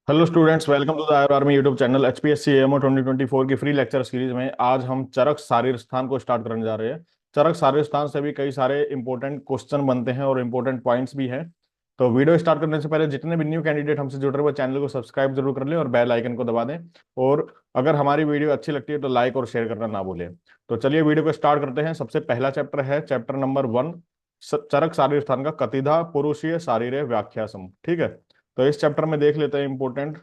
Hello students, welcome to the Ayur army YouTube channel. HPSC AMO 2024 की free lecture series में आज हम चरक शारीर स्थान को स्टार्ट करने जा रहे हैं। चरक शारीर स्थान से भी कई सारे इंपॉर्टेंट क्वेश्चन बनते हैं और इंपॉर्टेंट पॉइंट्स भी हैं। तो वीडियो स्टार्ट करने से पहले जितने भी न्यू कैंडिडेट हमसे जुड़ रहे हैं वो चैनल को सब्सक्राइब जरूर कर लें और बेल आइकन को दबा दें। और अगर हमारी वीडियो अच्छी लगती है तो लाइक और शेयर करना ना भूलें। तो चलिए वीडियो को स्टार्ट करते हैं। सबसे पहला चैप्टर है चैप्टर नंबर 1, चरक शारीर स्थान का कतिधा पुरुषीय शारीर व्याख्यासम। ठीक है, तो इस चैप्टर में देख लेते हैं इंपॉर्टेंट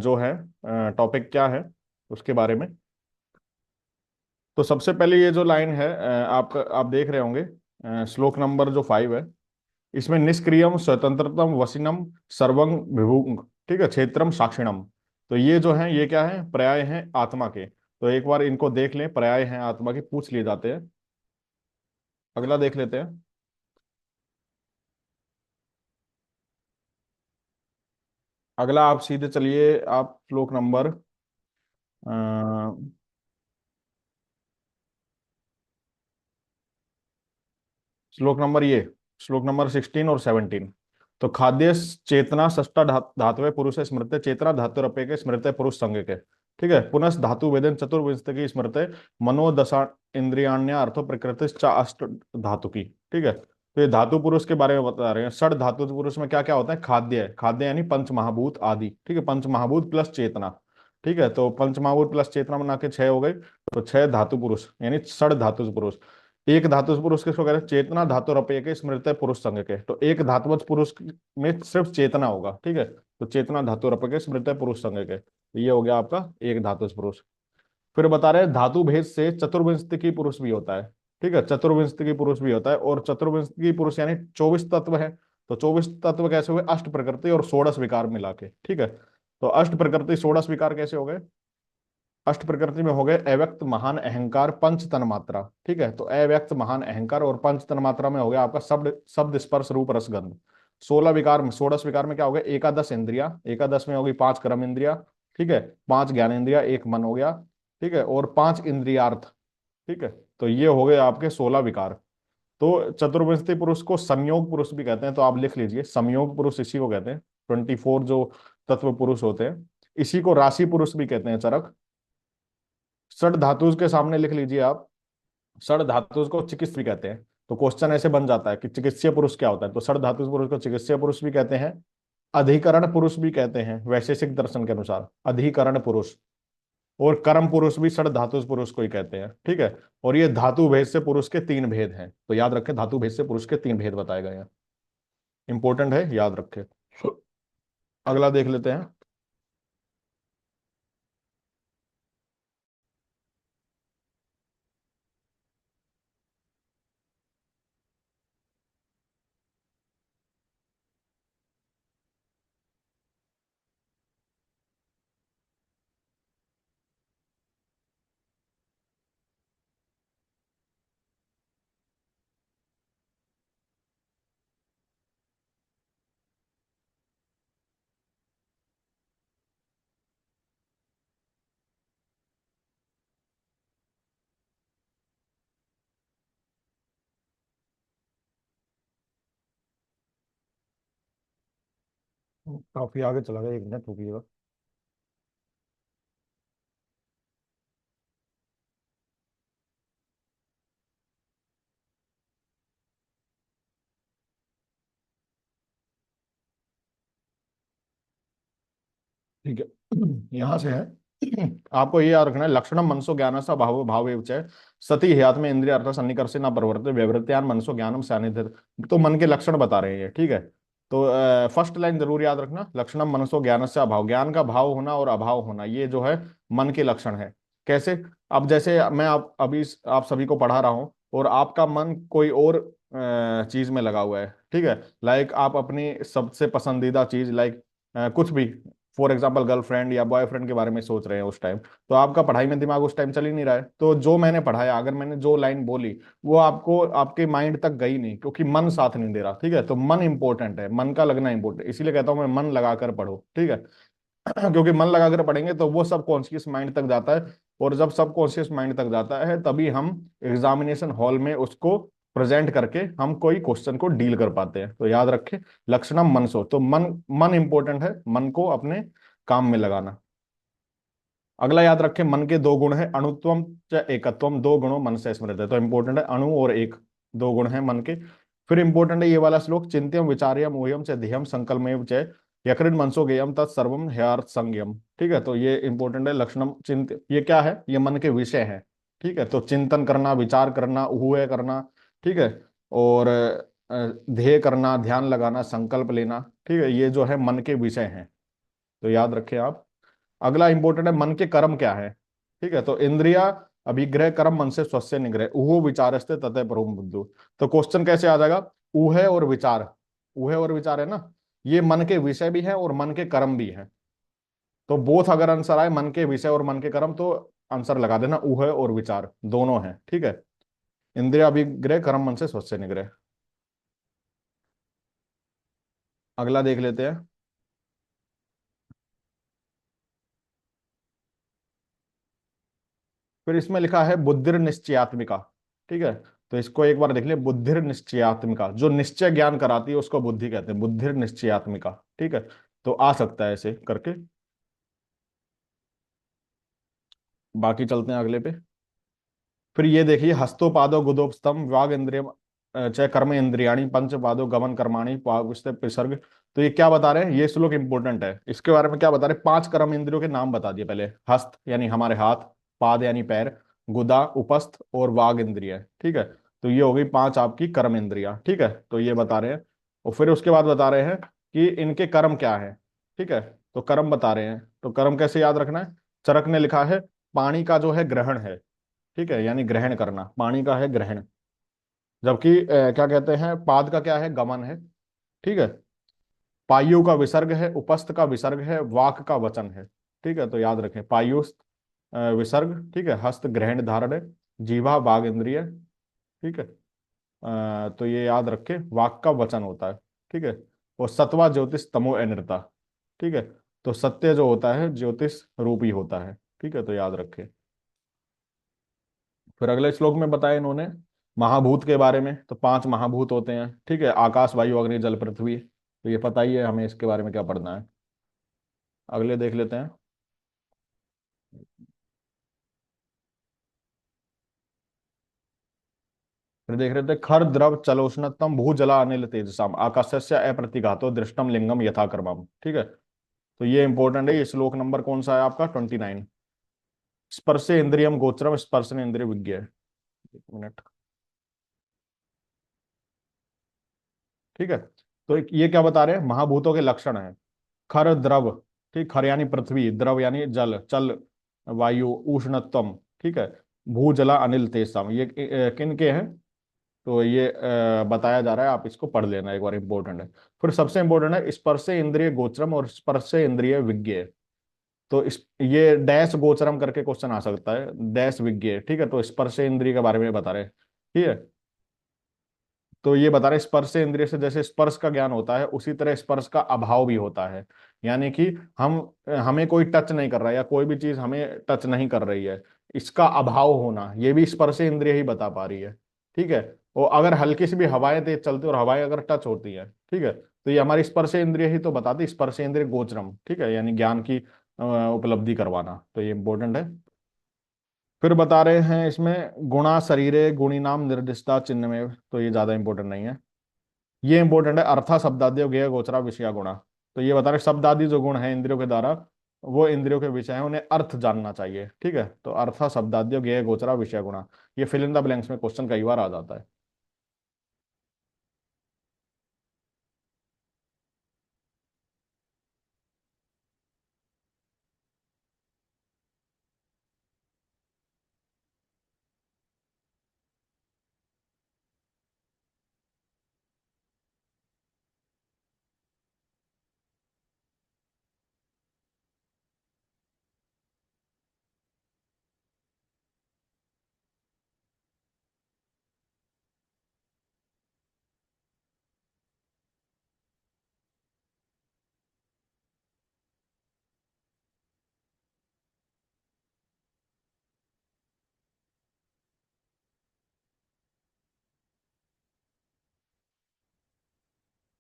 जो है टॉपिक क्या है उसके बारे में। तो सबसे पहले ये जो लाइन है आप देख रहे होंगे, श्लोक नंबर जो 5 है। इसमें निष्क्रियम स्वतंत्रतम वसिनम सर्वं विभुंग, ठीक है, क्षेत्रम साक्षिणम। तो ये जो है ये क्या है, पर्याय हैं आत्मा के। तो एक बार इनको देख लें, पर्याय हैं आत्मा के पूछ लिए जाते हैं। अगला देख लेते हैं। अगला आप सीधे चलिए, आप श्लोक नंबर श्लोक नंबर ये श्लोक नंबर 16 और 17। तो खाद्य चेतना षष्ठा धातुवे पुरुष स्मृत चेतना धातुरपे के स्मृत पुरुष संज्ञ के। ठीक है, पुनः धातु वेदन चतुर्विंश की स्मृत मनोदशा इंद्रियाण्या अर्थो प्रकृति च अष्ट धातु की। ठीक है, तो ये धातु पुरुष के बारे में बता रहे हैं। षड धातु पुरुष में क्या क्या होता है, खाद्य, खाद्य यानी पंच महाभूत आदि। ठीक है, पंच महाभूत प्लस चेतना। ठीक है, तो पंच महाभूत प्लस चेतना बना के छह हो गए। तो छह धातु पुरुष यानी षड धातु पुरुष। एक धातु पुरुष किसको कहते हैं, चेतना धातु रपय के स्मृत पुरुष संघ के। तो एक धातुवच पुरुष में सिर्फ चेतना होगा। ठीक है, तो चेतना धातु रपय के स्मृत पुरुष संघ के, तो ये हो गया आपका एक धातु पुरुष। फिर बता रहे हैं धातु भेद से चतुर्विंशतिकी पुरुष भी होता है। ठीक है, चतुर्विंशतिकी पुरुष भी होता है। और चतुर्विंशतिकी पुरुष यानी 24 तत्व है। तो 24 तत्व कैसे हुए, अष्ट प्रकृति और षोडश विकार मिला के। ठीक है, तो अष्ट प्रकृति षोडश विकार कैसे हो गए, अष्ट प्रकृति में हो गए अव्यक्त महान अहंकार पंच तन मात्रा। ठीक है, तो अव्यक्त महान अहंकार और पंच तन मात्रा में हो गया आपका शब्द शब्द स्पर्श रूप रसगंध। 16 विकार में, षोडश विकार में क्या हो गया, एकादश इंद्रिया, एकादश में होगी 5 कर्म इंद्रिया। ठीक है, 5 ज्ञान इंद्रिया, एक मन हो गया। ठीक है, और 5 इंद्रियार्थ। ठीक है, तो ये हो गए आपके 16 विकार। तो चतुर्विंशति पुरुष को संयोग पुरुष भी कहते हैं। तो आप लिख लीजिए, संयोग पुरुष इसी को कहते हैं। 24 जो तत्व पुरुष होते हैं, इसी को राशि पुरुष भी कहते हैं, चरक। षड धातुज के सामने लिख लीजिए आप, षड धातुज को चिकित्स भी कहते हैं। तो क्वेश्चन ऐसे बन जाता है कि चिकित्सीय पुरुष क्या होता है, तो षड धातु पुरुष को चिकित्सीय पुरुष भी कहते हैं, अधिकरण पुरुष भी कहते हैं वैशेषिक दर्शन के अनुसार, अधिकरण पुरुष। और कर्म पुरुष भी षड धातु पुरुष को ही कहते हैं। ठीक है, और ये धातु भेद से पुरुष के 3 भेद हैं। तो याद रखें, धातु भेद से पुरुष के 3 भेद बताए गए हैं। इंपॉर्टेंट है, याद रखें। अगला देख लेते हैं। काफी आगे चला गया, एक मिनट रुकिएगा। ठीक है, यहां से है। आपको ये याद रखना है, लक्षणम मनसो ज्ञान सा भाव भाव एवं च सती हयात में इंद्रिय अर्थ सन्निकर्षे न प्रवर्ते व्यवृत्यान मनसो ज्ञानम सानिध्य। तो मन के लक्षण बता रहे हैं ये। ठीक है, तो फर्स्ट लाइन जरूर याद रखना, लक्षणम मनसो ज्ञान से अभाव, ज्ञान का भाव होना और अभाव होना, ये जो है मन के लक्षण है। कैसे, अब जैसे मैं आप अभी आप सभी को पढ़ा रहा हूँ और आपका मन कोई और चीज में लगा हुआ है। ठीक है, लाइक आप अपनी सबसे पसंदीदा चीज, लाइक कुछ भी, फॉर एग्जाम्पल गर्लफ्रेंड या बॉयफ्रेंड के बारे में सोच रहे हैं उस टाइम, तो आपका पढ़ाई में दिमाग उस टाइम चल ही नहीं रहा है। तो जो मैंने पढ़ाया, अगर मैंने जो लाइन बोली वो आपको आपके माइंड तक गई नहीं, क्योंकि मन साथ नहीं दे रहा। ठीक है, तो मन इंपॉर्टेंट है, मन का लगना इंपॉर्टेंट, इसीलिए कहता हूं मैं मन लगाकर पढ़ो। ठीक है, क्योंकि मन लगाकर पढ़ेंगे तो वो सब कॉन्शियस माइंड तक जाता है। और जब सब कॉन्शियस माइंड तक जाता है तभी हम एग्जामिनेशन हॉल में उसको प्रेजेंट करके हम कोई क्वेश्चन को डील कर पाते हैं। तो याद रखें, लक्षणम मनसो, तो मन, मन इंपॉर्टेंट है, मन को अपने काम में लगाना। अगला याद रखें, मन के दो गुण है, अणुत्वम च एकत्वम, दो गुणों मन से स्मृत है। तो इंपॉर्टेंट है अणु और एक, दो गुण है मन के। फिर इंपॉर्टेंट है ये वाला श्लोक, चिंत्यम विचार्यम ऊयम च ध्येयम संकल्पमेव च यकृत मनसो गेयम तत्सर्वम ह्यार्थ संज्ञम। ठीक है, तो ये इंपॉर्टेंट है लक्षणम चिंत, ये क्या है, ये मन के विषय है। ठीक है, तो चिंतन करना, विचार करना, ऊहय करना, ठीक है, और ध्येय करना, ध्यान लगाना, संकल्प लेना, ठीक है, ये जो है मन के विषय हैं। तो याद रखें आप। अगला इंपॉर्टेंट है, मन के कर्म क्या है। ठीक है, तो इंद्रिया अभिग्रह कर्म मन से स्वस्य निग्रह उहो विचारस्ते ततः परम बुद्धू। तो क्वेश्चन कैसे आ जाएगा, ऊह और विचार, ऊह और विचार है ना, ये मन के विषय भी है और मन के कर्म भी है। तो बोथ अगर आंसर आए, मन के विषय और मन के कर्म, तो आंसर लगा देना ऊह और विचार दोनों है। ठीक है, इंद्रिया अभिग्रह कर्म मन से स्वस्य निग्रह। अगला देख लेते हैं। फिर इसमें लिखा है बुद्धिर निश्चयात्मिका। ठीक है, तो इसको एक बार देख ले, बुद्धिर निश्चयात्मिका, जो निश्चय ज्ञान कराती है उसको बुद्धि कहते हैं, बुद्धिर निश्चयात्मिका। ठीक है, तो आ सकता है ऐसे करके। बाकी चलते हैं अगले पे। फिर ये देखिए, हस्तोपादो गुदोपस्थम वाग इंद्रिय चाहे कर्म इंद्रियाणी पंच पादो गमन कर्माणी पावस्ते विसर्ग। तो ये क्या बता रहे हैं, ये श्लोक इंपॉर्टेंट है, इसके बारे में क्या बता रहे हैं, पांच कर्म इंद्रियों के नाम बता दिए पहले। हस्त यानी हमारे हाथ, पाद यानी पैर, गुदा उपस्थ और वाग इंद्रिय। ठीक है, तो ये हो गई पांच आपकी कर्म इंद्रियां। ठीक है, तो ये बता रहे हैं, और फिर उसके बाद बता रहे हैं कि इनके कर्म क्या है। ठीक है, तो कर्म बता रहे हैं, तो कर्म कैसे याद रखना है। चरक ने लिखा है, पानी का जो है ग्रहण है। ठीक है, यानी ग्रहण करना, पानी का है ग्रहण। जबकि क्या कहते हैं, पाद का क्या है, गमन है। ठीक है, पायु का विसर्ग है, उपस्थ का विसर्ग है, वाक का वचन है। ठीक है, तो याद रखें, पायु विसर्ग, ठीक है, हस्त ग्रहण धारण है, जीवा वाग इंद्रिय। ठीक है, तो ये याद रखें, वाक का वचन होता है। ठीक है, और सत्वा ज्योतिष तमो अनृता। ठीक है, तो सत्य जो होता है ज्योतिष रूपी होता है। ठीक है, तो याद रखें। फिर अगले श्लोक में बताया इन्होंने महाभूत के बारे में, तो पांच महाभूत होते हैं। ठीक है, आकाश वायु अग्नि जल पृथ्वी, तो ये पता ही है हमें इसके बारे में क्या पढ़ना है। अगले देख लेते हैं। फिर देख रहे थे, खर द्रव चलोष्णतम भू जला अनिल तेजसाम आकाशस्य अप्रतिघातो दृष्टम लिंगम यथा कर्मम। ठीक है, तो ये इंपॉर्टेंट है, ये श्लोक नंबर कौन सा है आपका, 29। स्पर्श इंद्रियम गोचरम स्पर्शन इंद्रिय विज्ञ। एक मिनट। ठीक है, तो ये क्या बता रहे हैं, महाभूतों के लक्षण है। खर द्रव, ठीक, खर यानी पृथ्वी, द्रव यानी जल, चल वायु, उष्णत्वम। ठीक है, भू जला अनिल तेजसाम, ये किन के हैं, तो ये बताया जा रहा है, आप इसको पढ़ लेना एक बार, इंपॉर्टेंट है। फिर सबसे इंपॉर्टेंट है, स्पर्श इंद्रिय गोचरम और स्पर्श इंद्रिय विज्ञ। तो इस, ये डैश गोचरम करके क्वेश्चन आ सकता है, डैश विज्ञ। ठीक है, तो स्पर्श इंद्रिय के बारे में बता रहे हैं। ठीक है, तो ये बता रहे स्पर्श इंद्रिय से जैसे स्पर्श का ज्ञान होता है, उसी तरह स्पर्श का अभाव भी होता है। यानी कि हम, हमें कोई टच नहीं कर रहा है या कोई भी चीज हमें टच नहीं कर रही है, इसका अभाव होना, ये भी स्पर्श इंद्रिय ही बता पा रही है। ठीक है, और अगर हल्की सी भी हवाएं तेज चलती और हवाएं अगर टच होती है, ठीक है, तो ये हमारी स्पर्श इंद्रिय ही तो बताती, स्पर्श इंद्रिय गोचरम। ठीक है, यानी ज्ञान की उपलब्धि करवाना, तो ये इंपॉर्टेंट है। फिर बता रहे हैं इसमें, गुणा शरीरे गुणी नाम निर्दिष्टा चिन्ह में, तो ये ज्यादा इंपॉर्टेंट नहीं है। ये इंपॉर्टेंट है, अर्था शब्दादि ज्ञेय गोचरा विषया गुणा। तो ये बता रहे शब्दादि जो गुण है इंद्रियों के द्वारा, वो इंद्रियों के विषय है, उन्हें अर्थ जानना चाहिए। ठीक है, तो अर्था शब्दादि ज्ञेय गोचरा विषय गुणा, ये फिल इन द ब्लैंक्स में क्वेश्चन कई बार आ जाता है।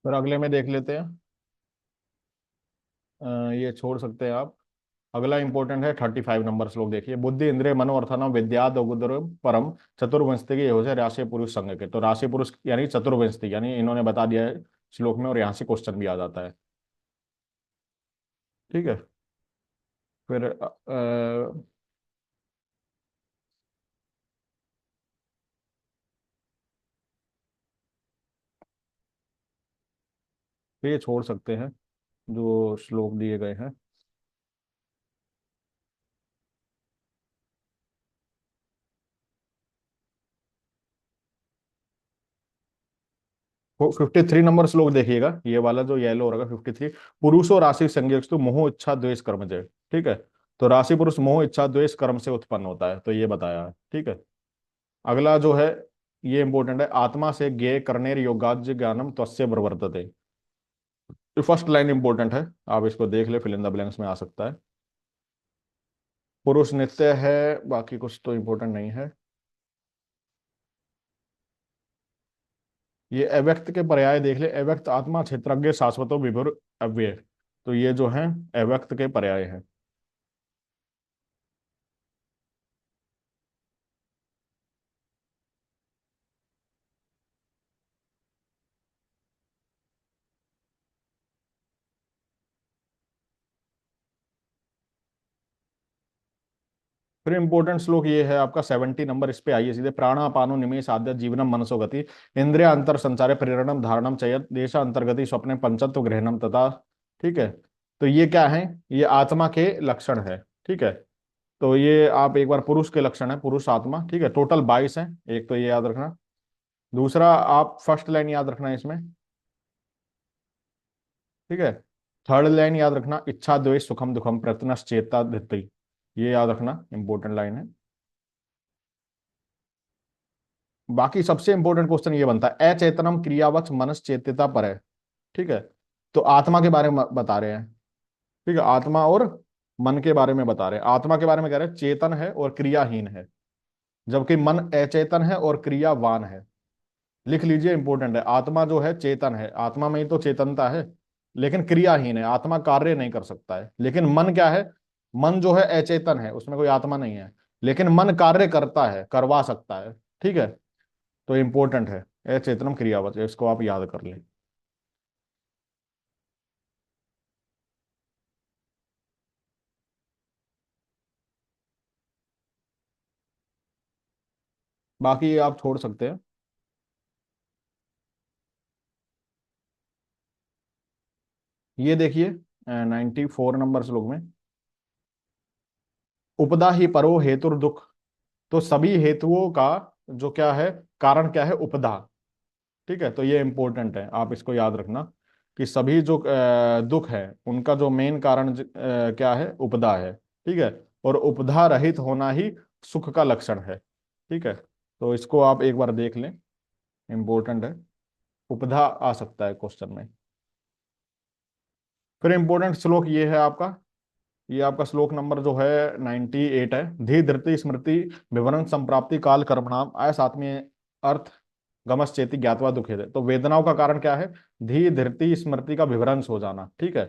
फिर अगले में देख लेते हैं। ये छोड़ सकते हैं आप। अगला इंपॉर्टेंट है 35 नंबर श्लोक, देखिए, बुद्धि इंद्रिय मनोर्थनम विद्याद उदर परम चतुर्विंशति के हो से राशि पुरुष संघ के। तो राशि पुरुष यानी चतुर्विंशति, यानी इन्होंने बता दिया है श्लोक में, और यहाँ से क्वेश्चन भी आ जाता है। ठीक है। फिर ये छोड़ सकते हैं जो श्लोक दिए गए हैं। वो 53 नंबर श्लोक देखिएगा, ये वाला जो येलो होगा 53। पुरुष और राशि संज्ञक मोह इच्छा द्वेष कर्म जय। ठीक है। तो राशि पुरुष मोह इच्छा द्वेष कर्म से उत्पन्न होता है, तो ये बताया है। ठीक है। अगला जो है, ये इंपॉर्टेंट है, आत्मा से ज्ञेय करनेर योगाज्य ज्ञानम तस्य प्रवर्तते। तो फर्स्ट लाइन इंपॉर्टेंट है, आप इसको देख ले, फिल इन द ब्लैंक्स में आ सकता है। पुरुष नित्य है, बाकी कुछ तो इंपॉर्टेंट नहीं है। ये अव्यक्त के पर्याय देख ले, अव्यक्त आत्मा क्षेत्रज्ञ शाश्वतो विभुर अव्यय। तो ये जो है अव्यक्त के पर्याय है। फिर इंपॉर्टेंट श्लोक ये है आपका 70 नंबर, इस पे आइए सीधे। प्राणापानो निमेश आद्य जीवनम मनसो गति इंद्रिय अंतर संचारे प्रेरणम धारणम चयत देशा अंतर्गति स्वप्ने पंचत्व ग्रहणम तथा। ठीक है। तो ये क्या है, ये आत्मा के लक्षण है। ठीक है। तो ये आप एक बार पुरुष के लक्षण है, पुरुष आत्मा। ठीक है, टोटल 22 है, एक तो ये याद रखना। दूसरा, आप फर्स्ट लाइन याद रखना है इसमें। ठीक है। थर्ड लाइन याद रखना, इच्छा द्वेष सुखम दुखम प्रत्यनश्चेता धृति। ये याद रखना, इंपॉर्टेंट लाइन है। बाकी सबसे इंपॉर्टेंट क्वेश्चन ये बनता है, अचेतनम क्रियावच मनश्चेत्यता पर है। ठीक है। तो आत्मा के बारे में बता रहे हैं। ठीक है, आत्मा और मन के बारे में बता रहे हैं। आत्मा के बारे में कह रहे हैं चेतन है और क्रियाहीन है, जबकि मन अचेतन है और क्रियावान है। लिख लीजिए, इंपॉर्टेंट है। आत्मा जो है चेतन है, आत्मा में ही तो चेतनता है, लेकिन क्रियाहीन है, आत्मा कार्य नहीं कर सकता है। लेकिन मन क्या है, मन जो है अचेतन है, उसमें कोई आत्मा नहीं है, लेकिन मन कार्य करता है, करवा सकता है। ठीक है। तो इंपॉर्टेंट है अचेतनम क्रियावत, इसको आप याद कर लें। बाकी ये आप छोड़ सकते हैं। ये देखिए 94 नंबर श्लोक में, उपदा ही परो हेतुर दुख। तो सभी हेतुओं का जो क्या है, कारण क्या है, उपदा। ठीक है। तो ये इंपॉर्टेंट है, आप इसको याद रखना कि सभी जो दुख है उनका जो मेन कारण क्या है, उपदा है। ठीक है। और उपधा रहित होना ही सुख का लक्षण है। ठीक है। तो इसको आप एक बार देख लें, इंपॉर्टेंट है। उपधा आ सकता है क्वेश्चन में। फिर इंपॉर्टेंट श्लोक ये है आपका, ये आपका श्लोक नंबर जो है 98 है। धी धृति स्मृति विवरण संप्राप्ति काल कर्मणाम आयस आत्मीय अर्थ गमश्चेति ज्ञातवा दुखे दे। तो वेदनाओं का कारण क्या है, धी धृति स्मृति का विभ्रंश हो जाना। ठीक है।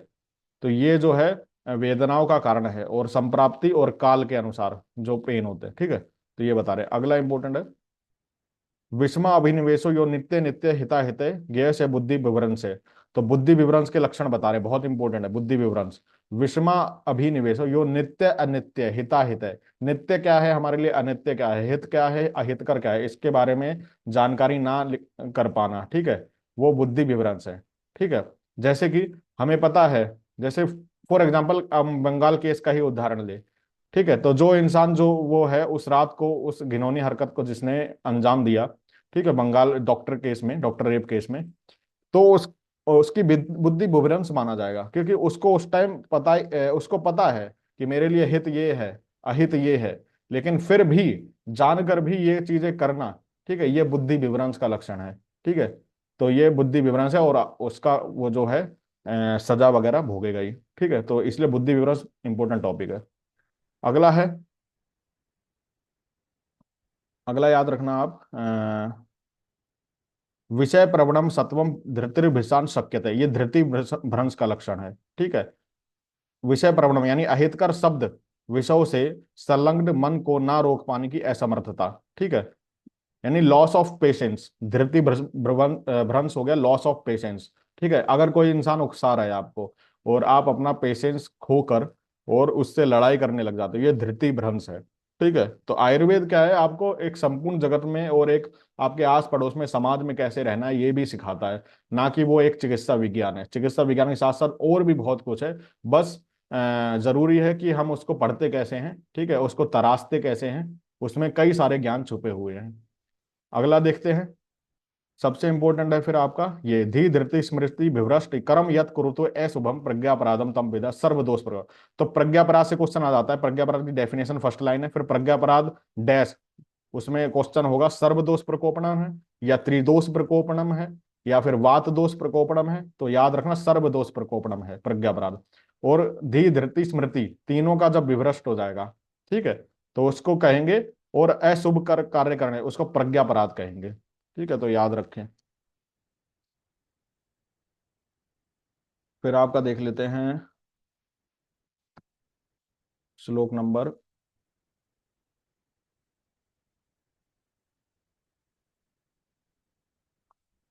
तो ये जो है वेदनाओं का कारण है, और संप्राप्ति और काल के अनुसार जो पेन होते हैं। ठीक है। तो ये बता रहे हैं। अगला इंपॉर्टेंट है, विषमा अभिनिवेशो यो नित्य नित्य हिता हिते ज्ञेय से बुद्धि विवरण से। तो बुद्धि विवरण के लक्षण बता रहे हैं, बहुत इंपॉर्टेंट है बुद्धि विवरण। विषमा अभिनिवेशो यो नित्य अनित्य हिता हित है। नित्य क्या है हमारे लिए, अनित्य क्या है, हित क्या है, अहितकर क्या है, इसके बारे में जानकारी ना कर पाना। ठीक है। वो बुद्धि विवरण है। ठीक है। जैसे कि हमें पता है, जैसे फॉर एग्जाम्पल हम बंगाल केस का ही उदाहरण ले। ठीक है। तो जो इंसान जो वो है, उस रात को उस घिनौनी हरकत को जिसने अंजाम दिया, ठीक है, बंगाल डॉक्टर केस में, डॉक्टर रेप केस में, तो उसकी बुद्धि भ्रंश माना जाएगा, क्योंकि उसको उस टाइम उसको पता है कि मेरे लिए हित ये है, अहित ये है, लेकिन फिर भी जानकर भी ये चीजें करना, ठीक है, ये बुद्धि विभ्रंश का लक्षण है। ठीक है। तो ये बुद्धि विभ्रंश है, और उसका वो जो है सजा वगैरह भोगेगा ही। ठीक है। तो इसलिए बुद्धि विभ्रंश इंपॉर्टेंट टॉपिक है। अगला है, अगला याद रखना आप, विषय प्रवणम सत्वम धृतिर्भिषान शक्यते, ये धृति भ्रंश का लक्षण है। ठीक है, विषय प्रवणम यानी अहितकर शब्द विषयों से संलग्न मन को ना रोक पाने की असमर्थता। ठीक है, यानी लॉस ऑफ पेशेंस, धृति भ्रंश हो गया लॉस ऑफ पेशेंस। ठीक है, अगर कोई इंसान उकसा रहा है आपको और आप अपना पेशेंस खोकर और उससे लड़ाई करने लग जाते हो, ये धृति भ्रंश है। ठीक है, तो आयुर्वेद क्या है, आपको एक संपूर्ण जगत में और एक आपके आस पड़ोस में समाज में कैसे रहना है ये भी सिखाता है, ना कि वो एक चिकित्सा विज्ञान है। चिकित्सा विज्ञान के साथ साथ और भी बहुत कुछ है, बस जरूरी है कि हम उसको पढ़ते कैसे हैं, ठीक है, उसको तराशते कैसे हैं, उसमें कई सारे ज्ञान छुपे हुए हैं। अगला देखते हैं, सबसे इंपॉर्टेंट है फिर आपका ये धी धृति स्मृति विभ्रष्ट कर्म यत कुरुतो अशुभम प्रज्ञापराधम तम विदा सर्वदोष प्रयोग। तो प्रज्ञापराध से क्वेश्चन आ जाता है, प्रज्ञापराध की डेफिनेशन फर्स्ट लाइन है, फिर प्रज्ञापराध डैश, उसमें क्वेश्चन होगा सर्वदोष प्रकोपणम है या त्रिदोष प्रकोपणम है या फिर वात दोष प्रकोपणम है। तो याद रखना सर्वदोष प्रकोपणम है प्रज्ञापराध। और धी धृति स्मृति तीनों का जब विभ्रष्ट हो जाएगा, ठीक है, तो उसको कहेंगे, और अशुभ कार्य करने उसको प्रज्ञापराध कहेंगे। ठीक है, तो याद रखें। फिर आपका देख लेते हैं श्लोक नंबर,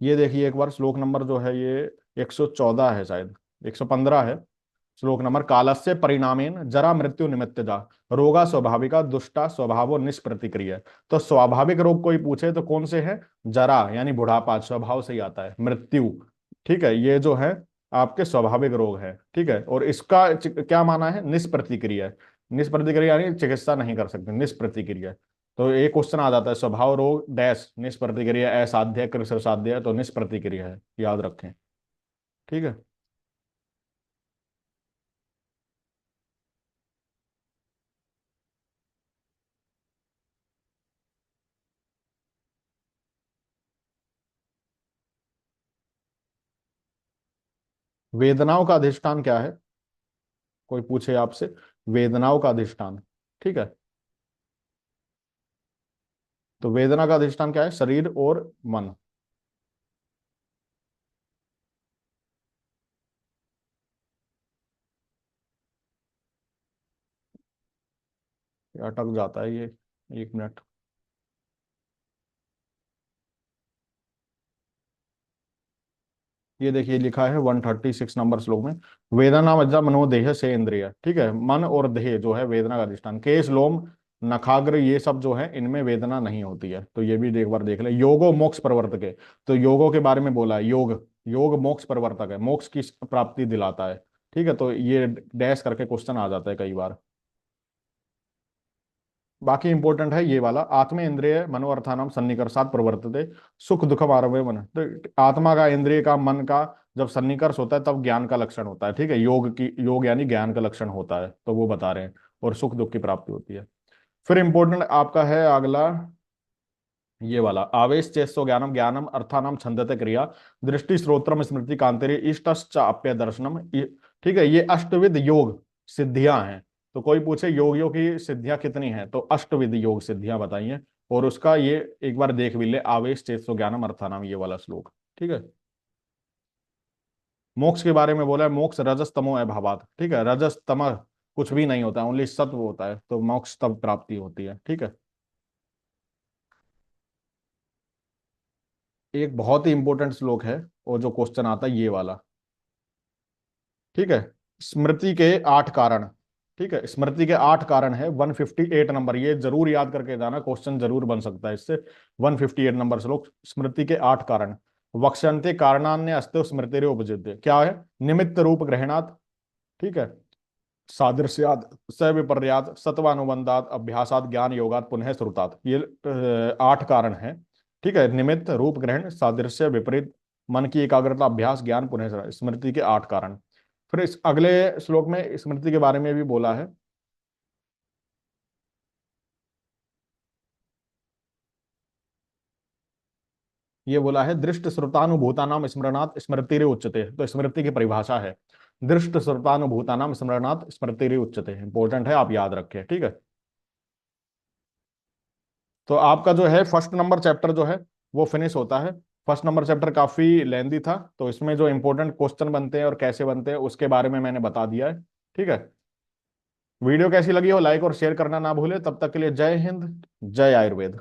ये देखिए एक बार श्लोक नंबर जो है ये 114 है शायद, 115 है। श्लोक नंबर कालस्य परिणामेन जरा मृत्यु निमित्तजा रोगा स्वाभाविका दुष्टा स्वभावो निष्प्रतिक्रिया। तो स्वाभाविक रोग कोई पूछे तो कौन से है, जरा यानी बुढ़ापा स्वभाव से ही आता है, मृत्यु, ठीक है, ये जो है आपके स्वाभाविक रोग है। ठीक है, और इसका क्या माना है, निष्प्रतिक्रिया। निष्प्रतिक्रिया यानी चिकित्सा नहीं कर सकते, निष्प्रतिक्रिया। तो एक क्वेश्चन आ जाता है स्वभाव रोग डैश निष्प्रतिक्रिया असाध्य कृषि साध्य, तो निष्प्रतिक्रिया है, याद रखें। ठीक है, वेदनाओं का अधिष्ठान क्या है, कोई पूछे आपसे, वेदनाओं का अधिष्ठान। ठीक है, तो वेदना का अधिष्ठान क्या है, शरीर और मन। ये अटक जाता है ये, एक मिनट। ये देखिए लिखा है 136 नंबर श्लोक में, वेदना मज्जा मनोदेह से इंद्रिय। ठीक है, मन और देह जो है वेदना का अधिष्ठान, केश लोम नखाग्र ये सब जो है इनमें वेदना नहीं होती है। तो ये भी एक बार देख ले, योगो मोक्ष प्रवर्तक है, तो योगों के बारे में बोला है, योग योग मोक्ष प्रवर्तक है, मोक्ष की प्राप्ति दिलाता है। ठीक है, तो ये डैश करके क्वेश्चन आ जाता है कई बार। बाकी इंपॉर्टेंट है ये वाला, आत्म इंद्रिय मनोअर्थानाम सन्निकर्षात प्रवर्तते सुख दुखम आरभ्य मन। तो आत्मा का इंद्रिय का मन का जब सन्निकर्ष होता है तब ज्ञान का लक्षण होता है। ठीक है, योग की योग यानी ज्ञान का लक्षण होता है, तो वो बता रहे हैं, और सुख दुख की प्राप्ति होती है। फिर इंपॉर्टेंट आपका है अगला ये वाला, आवेश चेस्तो ज्ञानम ज्ञानम अर्थानाम छंदते क्रिया दृष्टि श्रोत्रम स्मृति कांतरे इष्टश्च अप्य दर्शनम। ठीक है, ये अष्टविध योग सिद्धियां हैं। तो कोई पूछे योगियों की सिद्धियां कितनी हैं, तो अष्टविध योग सिद्धियां बताइए, और उसका ये एक बार देख भी ले, आवेश चेतो ज्ञानम अर्थानाम ये वाला श्लोक। ठीक है, मोक्ष के बारे में बोला है, मोक्ष रजस तमो अभावात। ठीक है, रजस तम कुछ भी नहीं होता, ओनली सत्व होता है, तो मोक्ष तब प्राप्ति होती है। ठीक है, एक बहुत ही इंपॉर्टेंट श्लोक है और जो क्वेश्चन आता है ये वाला। ठीक है, स्मृति के 8 कारण। ठीक है, स्मृति के 8 कारण है, 158 नंबर, ये जरूर याद करके जाना, क्वेश्चन जरूर बन सकता है इससे। 158 नंबर श्लोक, स्मृति के 8 कारण। वक्ष्यन्ते कारणान्य अस्ते स्मृति उपजित्य, क्या है, निमित्त रूप ग्रहणात्, ठीक है, सादृश्यात् सविपर्यात् सत्वानुबंधात् अभ्यासात् ज्ञान योगात् पुनः श्रुतात्, ये 8 कारण है। ठीक है, निमित्त रूप ग्रहण सादृश्य विपरीत मन की एकाग्रता अभ्यास ज्ञान पुनः स्मृति के 8 कारण। फिर इस अगले श्लोक में स्मृति के बारे में भी बोला है, ये बोला है दृष्ट श्रुतानुभूतानाम स्मरणात् स्मृति उच्यते। तो स्मृति की परिभाषा है दृष्ट श्रुतानुभूतानाम स्मरणात् स्मृति उच्यते, इंपॉर्टेंट है, आप याद रखें। ठीक है, तो आपका जो है फर्स्ट नंबर चैप्टर जो है वो फिनिश होता है। फर्स्ट नंबर चैप्टर काफी लेंदी था, तो इसमें जो इंपॉर्टेंट क्वेश्चन बनते हैं और कैसे बनते हैं उसके बारे में मैंने बता दिया है। ठीक है, वीडियो कैसी लगी हो लाइक और शेयर करना ना भूले। तब तक के लिए जय हिंद, जय आयुर्वेद।